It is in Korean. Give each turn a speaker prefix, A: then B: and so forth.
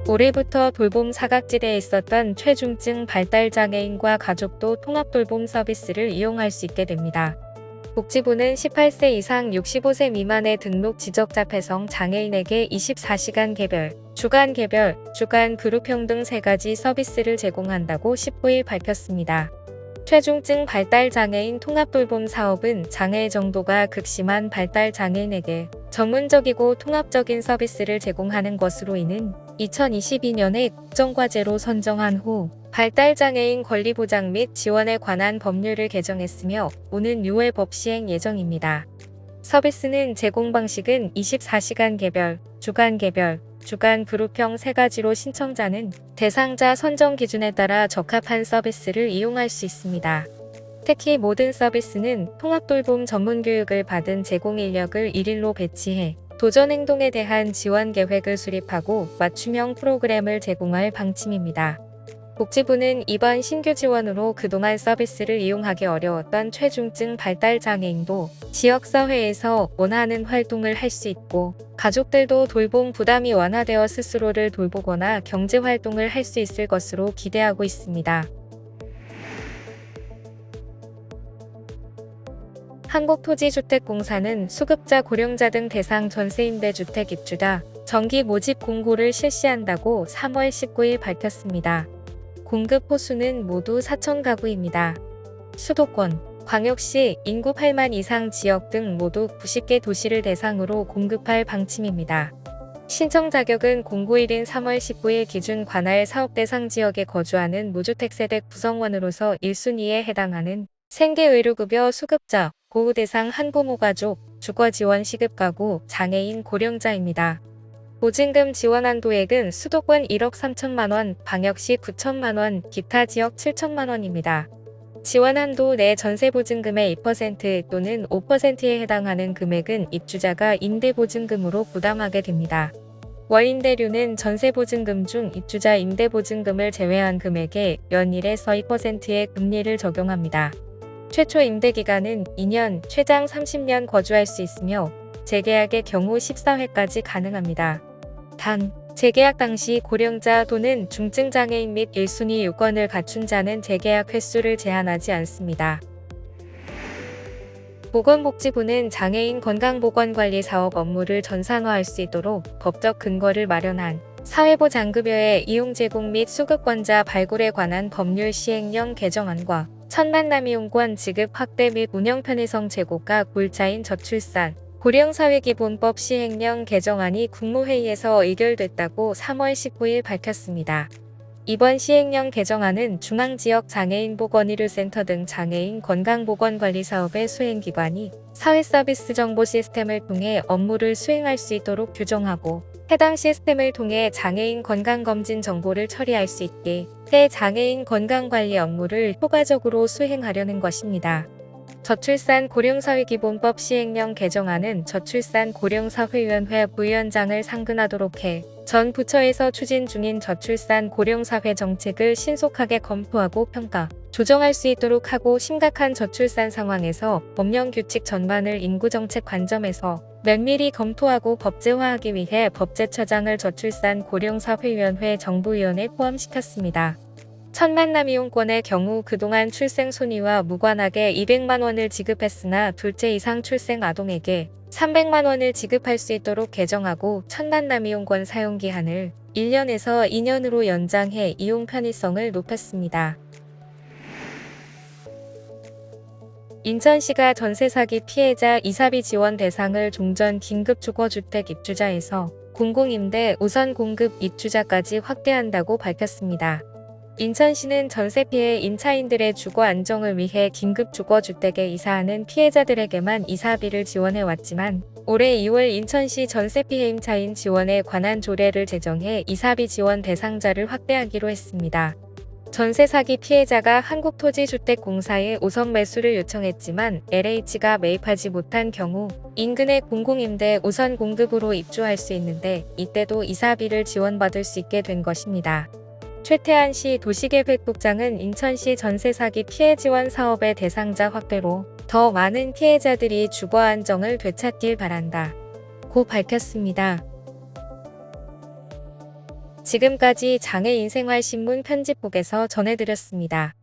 A: 올해부터 돌봄 사각지대에 있었던 최중증 발달장애인과 가족도 통합돌봄 서비스를 이용할 수 있게 됩니다. 복지부는 18세 이상 65세 미만의 등록 지적자 폐성 장애인에게 24시간 개별, 주간 개별, 주간 그룹형 등 3가지 서비스를 제공한다고 19일 밝혔습니다. 최중증 발달장애인 통합돌봄 사업은 장애 정도가 극심한 발달장애인에게 전문적이고 통합적인 서비스를 제공하는 것으로 이는 2022년에 국정과제로 선정한 후 발달장애인 권리보장 및 지원에 관한 법률을 개정했으며 오는 6월 법 시행 예정입니다. 서비스는 제공 방식은 24시간 개별, 주간 개별, 주간 그룹형 3가지로 신청자는 대상자 선정 기준에 따라 적합한 서비스를 이용할 수 있습니다. 특히 모든 서비스는 통합돌봄 전문교육을 받은 제공 인력을 1일로 배치해 도전 행동에 대한 지원 계획을 수립하고 맞춤형 프로그램을 제공할 방침입니다. 복지부는 이번 신규 지원으로 그동안 서비스를 이용하기 어려웠던 최중증 발달장애인도 지역사회에서 원하는 활동을 할 수 있고 가족들도 돌봄 부담이 완화되어 스스로를 돌보거나 경제활동을 할 수 있을 것으로 기대하고 있습니다. 한국토지주택공사는 수급자 고령자 등 대상 전세임대주택 입주자 정기 모집 공고를 실시한다고 3월 19일 밝혔습니다. 공급 호수는 모두 4,000가구입니다. 수도권, 광역시, 인구 8만 이상 지역 등 모두 90개 도시를 대상으로 공급할 방침입니다. 신청 자격은 공고일인 3월 19일 기준 관할 사업 대상 지역에 거주하는 무주택 세대 구성원으로서 1순위에 해당하는 생계의료급여 수급자, 보호 대상 한부모 가족, 주거지원 시급가구, 장애인 고령자입니다. 보증금 지원 한도액은 수도권 1억 3천만원, 광역시 9천만원, 기타 지역 7천만원입니다. 지원 한도 내 전세보증금의 2% 또는 5%에 해당하는 금액은 입주자가 임대보증금으로 부담하게 됩니다. 월임대료는 전세보증금 중 입주자 임대보증금을 제외한 금액에 연일에서 2%의 금리를 적용합니다. 최초 임대기간은 2년, 최장 30년 거주할 수 있으며 재계약의 경우 14회까지 가능합니다. 단, 재계약 당시 고령자 또는 중증장애인 및 1순위 요건을 갖춘 자는 재계약 횟수를 제한하지 않습니다. 보건복지부는 장애인 건강보건관리 사업 업무를 전산화할 수 있도록 법적 근거를 마련한 사회보장급여의 이용 제공 및 수급권자 발굴에 관한 법률 시행령 개정안과 천만남이용권 지급 확대 및 운영 편의성 제고가 골자인 저출산 고령사회기본법 시행령 개정안이 국무회의에서 의결됐다고 3월 19일 밝혔습니다. 이번 시행령 개정안은 중앙지역 장애인보건의료센터 등 장애인 건강보건관리 사업의 수행기관이 사회서비스 정보 시스템을 통해 업무를 수행할 수 있도록 규정하고 해당 시스템을 통해 장애인 건강검진 정보를 처리할 수 있게 해 장애인 건강관리 업무를 효과적으로 수행하려는 것입니다. 저출산 고령사회기본법 시행령 개정안은 저출산 고령사회위원회 부위원장을 상근하도록 해 전 부처에서 추진 중인 저출산 고령사회 정책을 신속하게 검토하고 평가, 조정할 수 있도록 하고 심각한 저출산 상황에서 법령 규칙 전반을 인구정책 관점에서 면밀히 검토하고 법제화하기 위해 법제처장을 저출산 고령사회위원회 정부위원회에 포함시켰습니다. 천만남이용권의 경우 그동안 출생 손위와 무관하게 200만 원을 지급했으나 둘째 이상 출생 아동에게 300만 원을 지급할 수 있도록 개정하고 천만남이용권 사용 기한을 1년에서 2년으로 연장해 이용 편의성을 높였습니다. 인천시가 전세 사기 피해자 이사비 지원 대상을 종전 긴급주거주택 입주자에서 공공임대 우선 공급 입주자까지 확대한다고 밝혔습니다. 인천시는 전세 피해 임차인들의 주거 안정을 위해 긴급주거주택에 이사하는 피해자들에게만 이사비를 지원해왔지만 올해 2월 인천시 전세 피해 임차인 지원에 관한 조례를 제정해 이사비 지원 대상자를 확대하기로 했습니다. 전세 사기 피해자가 한국토지주택공사에 우선 매수를 요청했지만 LH가 매입하지 못한 경우 인근의 공공임대 우선 공급으로 입주할 수 있는데 이때도 이사비를 지원받을 수 있게 된 것입니다. 최태한시 도시계획국장은 인천시 전세 사기 피해 지원 사업의 대상자 확대로 더 많은 피해자들이 주거 안정을 되찾길 바란다 고 밝혔습니다. 지금까지 장애인생활신문 편집국에서 전해드렸습니다.